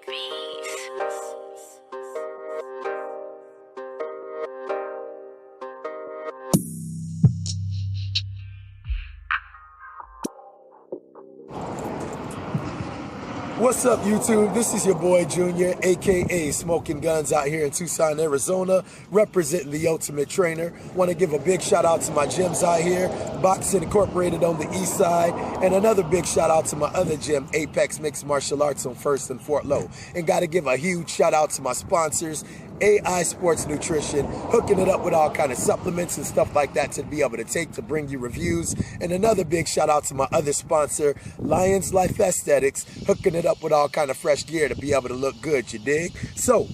Beats. What's up, YouTube? This is your boy Junior, aka Smoking Guns, out here in Tucson, Arizona, representing the Ultimate Trainer. Want to give a big shout out to my gyms out here, Boxing Incorporated on the east side, and another big shout out to my other gym, Apex Mixed Martial Arts on First and Fort Low. And got to give a huge shout out to my sponsors, AI Sports Nutrition, hooking it up with all kind of supplements and stuff like that to be able to take to bring you reviews. And another big shout out to my other sponsor, Lions Life Aesthetics, hooking it up with all kind of fresh gear to be able to look good, you dig? So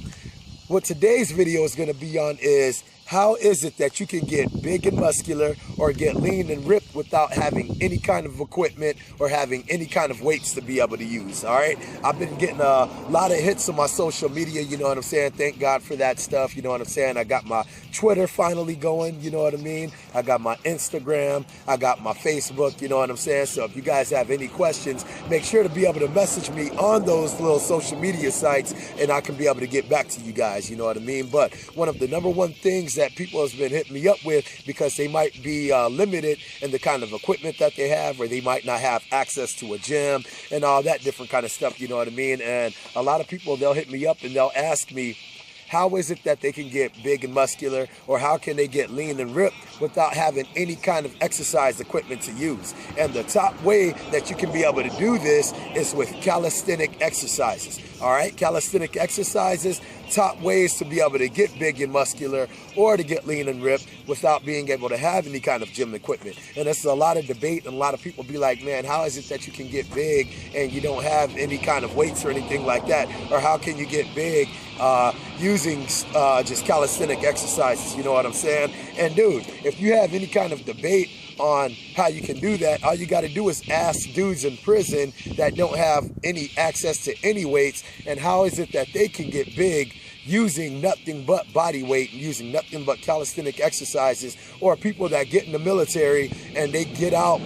what today's video is going to be on is, how is it that you can get big and muscular or get lean and ripped without having any kind of equipment or having any kind of weights to be able to use? All right, I've been getting a lot of hits on my social media, you know what I'm saying? Thank God for that stuff, you know what I'm saying? I got my Twitter finally going, you know what I mean? I got my Instagram, I got my Facebook, you know what I'm saying? So if you guys have any questions, make sure to be able to message me on those little social media sites and I can be able to get back to you guys, you know what I mean? But one of the number one things that people has been hitting me up with, because they might be limited in the kind of equipment that they have, or they might not have access to a gym and all that different kind of stuff, you know what I mean? And a lot of people, they'll hit me up and they'll ask me, how is it that they can get big and muscular, or how can they get lean and ripped without having any kind of exercise equipment to use? And the top way that you can be able to do this is with calisthenic exercises. All right, calisthenic exercises, top ways to be able to get big and muscular or to get lean and ripped without being able to have any kind of gym equipment. And there's a lot of debate, and a lot of people be like, man, how is it that you can get big and you don't have any kind of weights or anything like that? Or how can you get big using just calisthenic exercises, you know what I'm saying? And dude, if you have any kind of debate on how you can do that, all you got to do is ask dudes in prison that don't have any access to any weights, and how is it that they can get big using nothing but body weight and using nothing but calisthenic exercises, or people that get in the military and they get out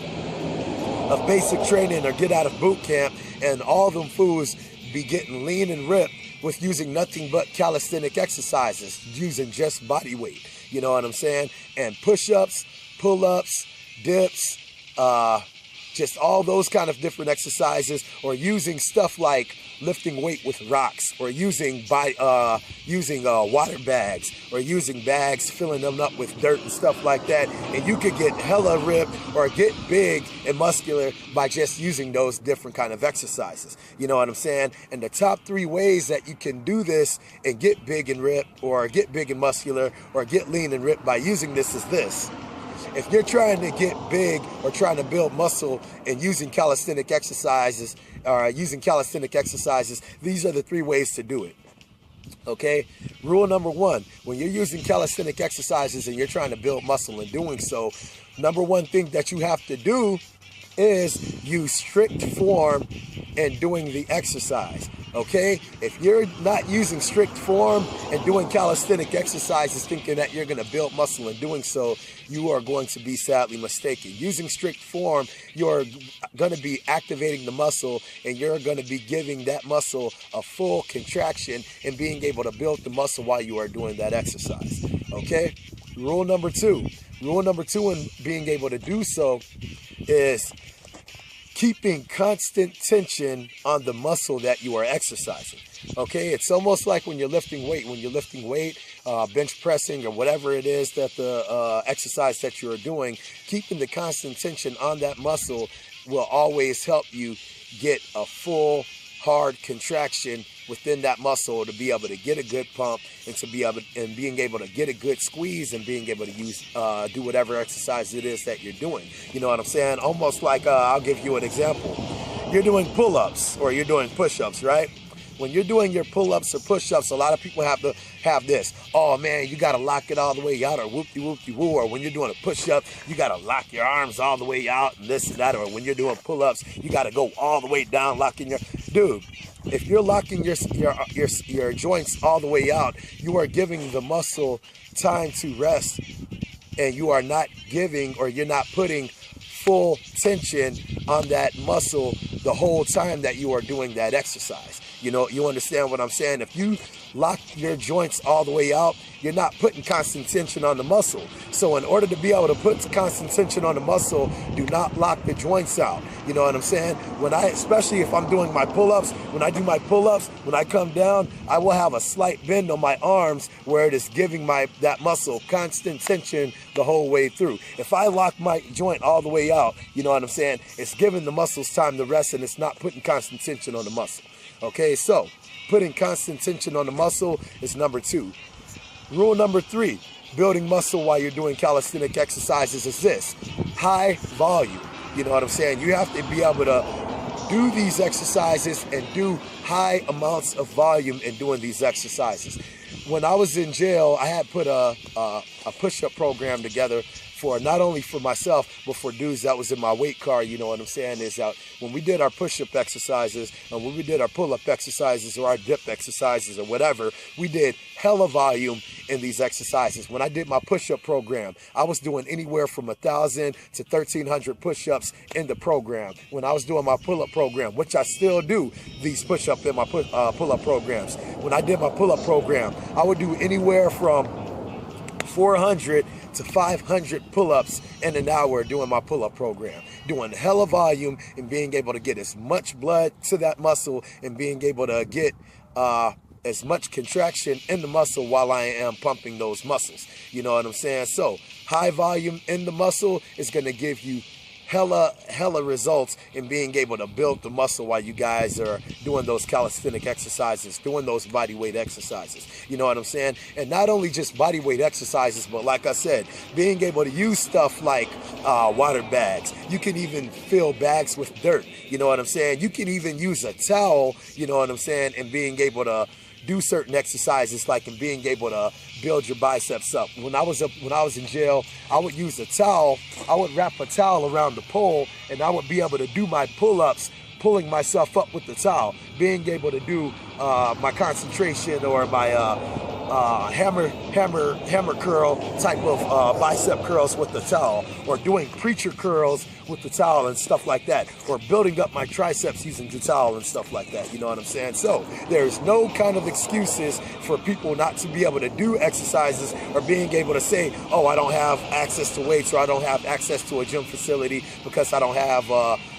of basic training or get out of boot camp and all them fools be getting lean and ripped with using nothing but calisthenic exercises, using just body weight, you know what I'm saying? And push-ups, pull-ups, dips, just all those kind of different exercises, or using stuff like lifting weight with rocks, or using water bags, or using bags, filling them up with dirt and stuff like that. And you could get hella ripped or get big and muscular by just using those different kind of exercises, you know what I'm saying? And the top 3 ways that you can do this and get big and ripped, or get big and muscular, or get lean and ripped by using this is this. If you're trying to get big or trying to build muscle and using calisthenic exercises, these are the 3 ways to do it. Okay, rule number 1, when you're using calisthenic exercises and you're trying to build muscle and doing so, number 1 thing that you have to do is use strict form in doing the exercise. Okay, if you're not using strict form and doing calisthenic exercises thinking that you're going to build muscle in doing so, you are going to be sadly mistaken. Using strict form, you're going to be activating the muscle, and you're going to be giving that muscle a full contraction and being able to build the muscle while you are doing that exercise. Okay, rule number 2 in being able to do so is keeping constant tension on the muscle that you are exercising. Okay, it's almost like when you're lifting weight. Bench pressing or whatever it is that the exercise that you're doing, keeping the constant tension on that muscle will always help you get a full hard contraction within that muscle to be able to get a good pump, and to be able being able to get a good squeeze, and being able to use do whatever exercise it is that you're doing. You know what I'm saying? Almost like I'll give you an example. You're doing pull-ups or you're doing push-ups, right? When you're doing your pull-ups or push-ups, a lot of people have to have this. Oh man, you gotta lock it all the way out, or whoop-de-whoop-de-woo. Or when you're doing a push-up, you gotta lock your arms all the way out, and this and that. Or when you're doing pull-ups, you gotta go all the way down, locking your... Dude, if you're locking your joints all the way out, you are giving the muscle time to rest, and you are not giving, or you're not putting full tension on that muscle the whole time that you are doing that exercise. You know, you understand what I'm saying? If you lock your joints all the way out, you're not putting constant tension on the muscle. So in order to be able to put constant tension on the muscle, do not lock the joints out. You know what I'm saying? Especially if I'm doing my pull-ups, when I do my pull-ups, when I come down, I will have a slight bend on my arms where it is giving that muscle constant tension the whole way through. If I lock my joint all the way out, you know what I'm saying? It's giving the muscles time to rest, and it's not putting constant tension on the muscle. Okay, so putting constant tension on the muscle is number 2. Rule number 3, building muscle while you're doing calisthenic exercises is this: high volume. You know what I'm saying? You have to be able to do these exercises and do high amounts of volume in doing these exercises. When I was in jail, I had put a push-up program together for not only for myself, but for dudes that was in my weight car. You know what I'm saying? Is that when we did our push-up exercises, and when we did our pull-up exercises or our dip exercises or whatever, we did hella volume in these exercises. When I did my push-up program, I was doing anywhere from 1,000 to 1,300 push-ups in the program. When I was doing my pull-up program, which I still do these push-up in my pull-up programs. When I did my pull-up program, I would do anywhere from 400 to 500 pull-ups in an hour doing my pull-up program, doing hella volume and being able to get as much blood to that muscle and being able to get as much contraction in the muscle while I am pumping those muscles. You know what I'm saying? So high volume in the muscle is going to give you hella results in being able to build the muscle while you guys are doing those calisthenic exercises, doing those body weight exercises. You know what I'm saying? And not only just body weight exercises, but like I said, being able to use stuff like water bags. You can even fill bags with dirt. You know what I'm saying? You can even use a towel, you know what I'm saying, and being able to do certain exercises, like in being able to build your biceps up. When I was in jail, I would use a towel. I would wrap a towel around the pole, and I would be able to do my pull-ups, pulling myself up with the towel, being able to do my concentration or my hammer curl type of bicep curls with the towel, or doing preacher curls with the towel and stuff like that, or building up my triceps using the towel and stuff like that. You know what I'm saying? So there's no kind of excuses for people not to be able to do exercises or being able to say, oh, I don't have access to weights, or I don't have access to a gym facility because I don't have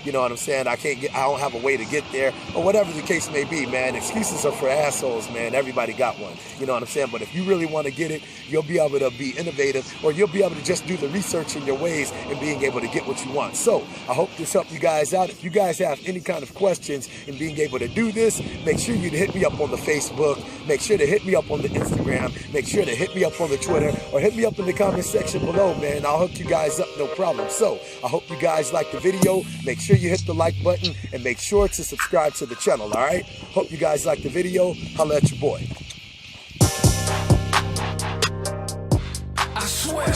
you know what I'm saying, I don't have a way to get there, or whatever the case may be, man. Excuses are for assholes, man. Everybody got one. You know what I'm saying? But if you really want to get it, you'll be able to be innovative, or you'll be able to just do the research in your ways and being able to get what you want. So I hope this helped you guys out. If you guys have any kind of questions in being able to do this, make sure you hit me up on the Facebook, make sure to hit me up on the Instagram, make sure to hit me up on the Twitter, or hit me up in the comment section below, man. I'll hook you guys up, no problem. So I hope you guys liked the video. Make sure you hit the like button and make sure to subscribe to the channel, all right? Hope you guys liked the video. Holla at your boy. I swear.